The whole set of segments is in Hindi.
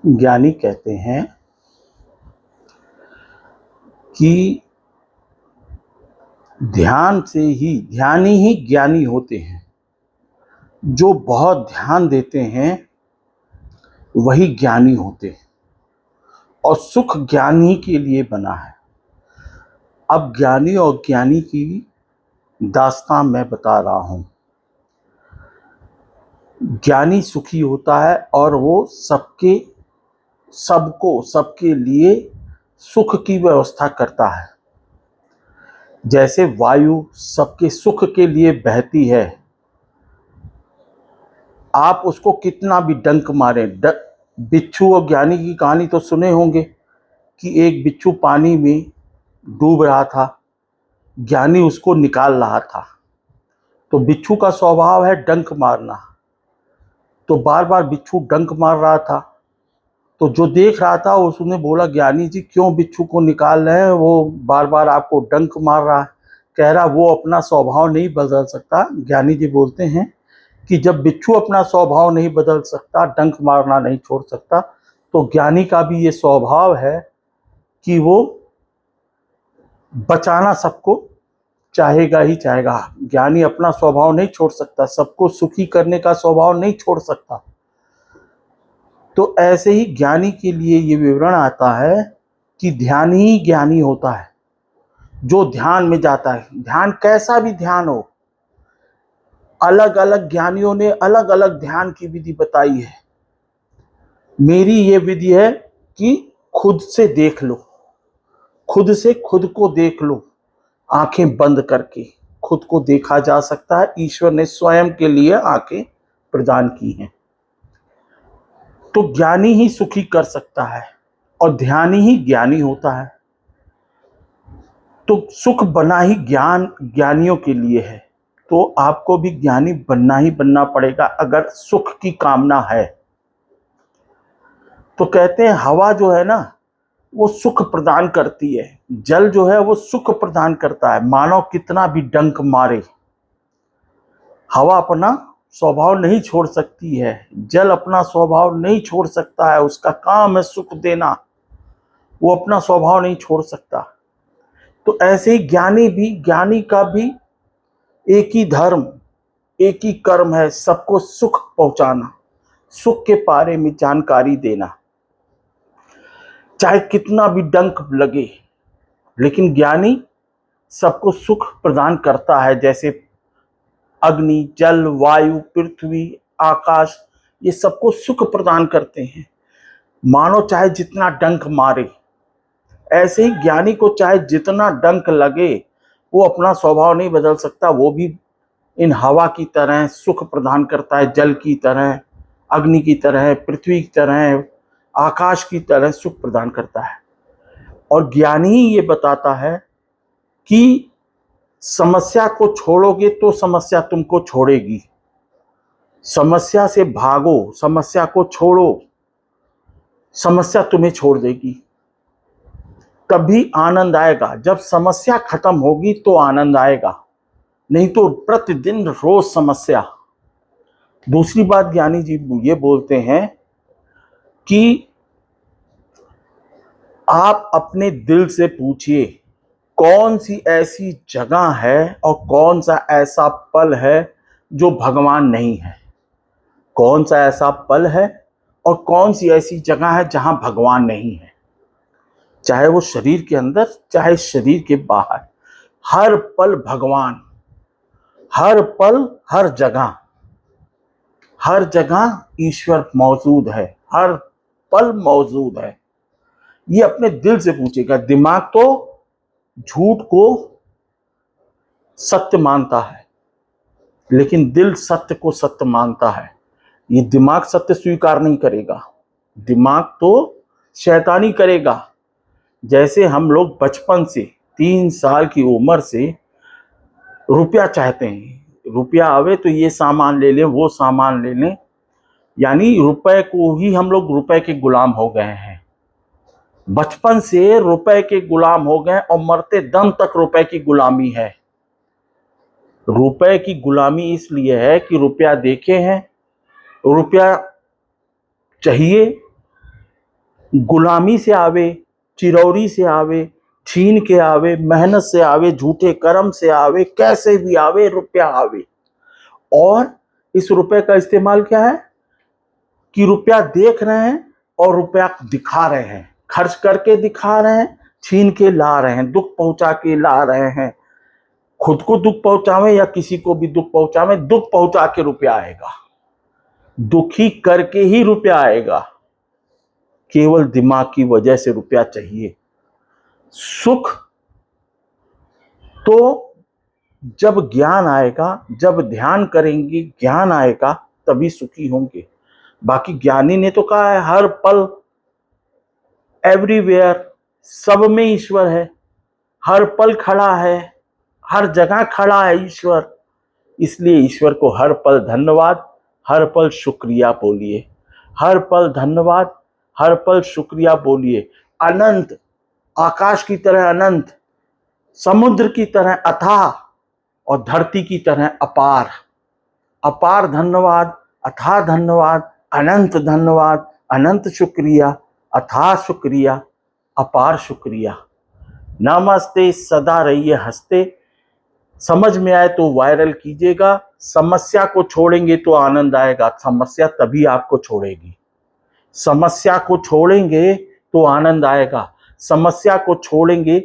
ज्ञानी कहते हैं कि ध्यानी ही ज्ञानी होते हैं। जो बहुत ध्यान देते हैं वही ज्ञानी होते हैं, और सुख ज्ञानी के लिए बना है। अब ज्ञानी और ज्ञानी की दास्तान मैं बता रहा हूं। ज्ञानी सुखी होता है और वो सबके लिए सुख की व्यवस्था करता है। जैसे वायु सबके सुख के लिए बहती है, आप उसको कितना भी डंक मारे। बिच्छू और ज्ञानी की कहानी तो सुने होंगे कि एक बिच्छू पानी में डूब रहा था, ज्ञानी उसको निकाल रहा था। तो बिच्छू का स्वभाव है डंक मारना, तो बार बार बिच्छू डंक मार रहा था। तो जो देख रहा था उसने बोला, ज्ञानी जी क्यों बिच्छू को निकाल रहे हैं, वो बार बार आपको डंक मार रहा है। कह रहा वो अपना स्वभाव नहीं बदल सकता। ज्ञानी जी बोलते हैं कि जब बिच्छू अपना स्वभाव नहीं बदल सकता, डंक मारना नहीं छोड़ सकता, तो ज्ञानी का भी ये स्वभाव है कि वो बचाना सबको चाहेगा ही चाहेगा। ज्ञानी अपना स्वभाव नहीं छोड़ सकता, सबको सुखी करने का स्वभाव नहीं छोड़ सकता। तो ऐसे ही ज्ञानी के लिए ये विवरण आता है कि ध्यान ही ज्ञानी होता है, जो ध्यान में जाता है। ध्यान कैसा भी ध्यान हो, अलग अलग ज्ञानियों ने अलग अलग ध्यान की विधि बताई है। मेरी ये विधि है कि खुद से देख लो, खुद से खुद को देख लो। आंखें बंद करके खुद को देखा जा सकता है। ईश्वर ने स्वयं के लिए आंखें प्रदान की हैं। तो ज्ञानी ही सुखी कर सकता है और ध्यानी ही ज्ञानी होता है। तो सुख बना ही ज्ञानियों के लिए है। तो आपको भी ज्ञानी बनना ही बनना पड़ेगा अगर सुख की कामना है। तो कहते हैं हवा जो है ना, वो सुख प्रदान करती है। जल जो है वो सुख प्रदान करता है। मानव कितना भी डंक मारे, हवा अपना स्वभाव नहीं छोड़ सकती है, जल अपना स्वभाव नहीं छोड़ सकता है। उसका काम है सुख देना, वो अपना स्वभाव नहीं छोड़ सकता। तो ऐसे ही ज्ञानी का भी एक ही धर्म, एक ही कर्म है, सबको सुख पहुंचाना, सुख के बारे में जानकारी देना। चाहे कितना भी डंक लगे, लेकिन ज्ञानी सबको सुख प्रदान करता है। जैसे अग्नि, जल, वायु, पृथ्वी, आकाश, ये सबको सुख प्रदान करते हैं। मानो चाहे जितना डंक मारे, ऐसे ही ज्ञानी को चाहे जितना डंक लगे, वो अपना स्वभाव नहीं बदल सकता। वो भी इन हवा की तरह सुख प्रदान करता है, जल की तरह, अग्नि की तरह, पृथ्वी की तरह, आकाश की तरह सुख प्रदान करता है। और ज्ञानी ही ये बताता है कि समस्या को छोड़ोगे तो समस्या तुमको छोड़ेगी। समस्या से भागो, समस्या को छोड़ो, समस्या तुम्हें छोड़ देगी। तभी आनंद आएगा। जब समस्या खत्म होगी तो आनंद आएगा, नहीं तो प्रतिदिन रोज समस्या। दूसरी बात ज्ञानी जी ये बोलते हैं कि आप अपने दिल से पूछिए कौन सी ऐसी जगह है और कौन सा ऐसा पल है जो भगवान नहीं है। कौन सा ऐसा पल है और कौन सी ऐसी जगह है जहां भगवान नहीं है। चाहे वो शरीर के अंदर, चाहे शरीर के बाहर, हर पल भगवान, हर पल, हर जगह ईश्वर मौजूद है, हर पल मौजूद है। ये अपने दिल से पूछेगा। दिमाग तो झूठ को सत्य मानता है, लेकिन दिल सत्य को सत्य मानता है। ये दिमाग सत्य स्वीकार नहीं करेगा, दिमाग तो शैतानी करेगा। जैसे हम लोग बचपन से 3 साल की उम्र से रुपया चाहते हैं, रुपया आवे तो ये सामान ले लें, वो सामान ले लें, यानी रुपए को ही हम लोग रुपए के गुलाम हो गए हैं। बचपन से रुपए के गुलाम हो गए और मरते दम तक रुपए की गुलामी है। रुपए की गुलामी इसलिए है कि रुपया देखे हैं, रुपया चाहिए, गुलामी से आवे, चिरौरी से आवे, छीन के आवे, मेहनत से आवे, झूठे कर्म से आवे, कैसे भी आवे रुपया आवे। और इस रुपए का इस्तेमाल क्या है कि रुपया देख रहे हैं और रुपया दिखा रहे हैं, खर्च करके दिखा रहे हैं, छीन के ला रहे हैं, दुख पहुंचा के ला रहे हैं। खुद को दुख पहुंचावे या किसी को भी दुख पहुंचावे, दुख पहुंचा के रुपया आएगा, दुखी करके ही रुपया आएगा। केवल दिमाग की वजह से रुपया चाहिए। सुख तो जब ज्ञान आएगा, जब ध्यान करेंगे ज्ञान आएगा, तभी सुखी होंगे। बाकी ज्ञानी ने तो कहा है हर पल, एवरीवेयर, सब में ईश्वर है, हर पल खड़ा है, हर जगह खड़ा है ईश्वर। इसलिए ईश्वर को हर पल धन्यवाद, हर पल शुक्रिया बोलिए, हर पल धन्यवाद, हर पल शुक्रिया बोलिए। अनंत, आकाश की तरह अनंत, समुद्र की तरह अथाह और धरती की तरह अपार। अपार धन्यवाद, अथाह धन्यवाद, अनंत धन्यवाद, अनंत शुक्रिया, अथाह शुक्रिया, अपार शुक्रिया। नमस्ते, सदा रहिए हंसते। समझ में आए तो वायरल कीजिएगा। समस्या को छोड़ेंगे तो आनंद आएगा, समस्या तभी आपको छोड़ेगी। समस्या को छोड़ेंगे तो आनंद आएगा, समस्या को छोड़ेंगे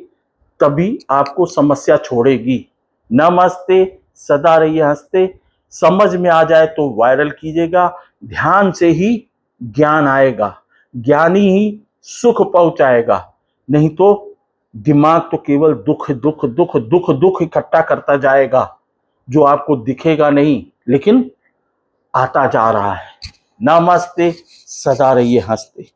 तभी आपको समस्या छोड़ेगी। नमस्ते, सदा रहिए हंसते। समझ में आ जाए तो वायरल कीजिएगा। ध्यान से ही ज्ञान आएगा, ज्ञानी ही सुख पहुंचाएगा। नहीं तो दिमाग तो केवल दुख दुख दुख दुख दुख इकट्ठा करता जाएगा, जो आपको दिखेगा नहीं लेकिन आता जा रहा है। नमस्ते, सदा रहिए हंसते।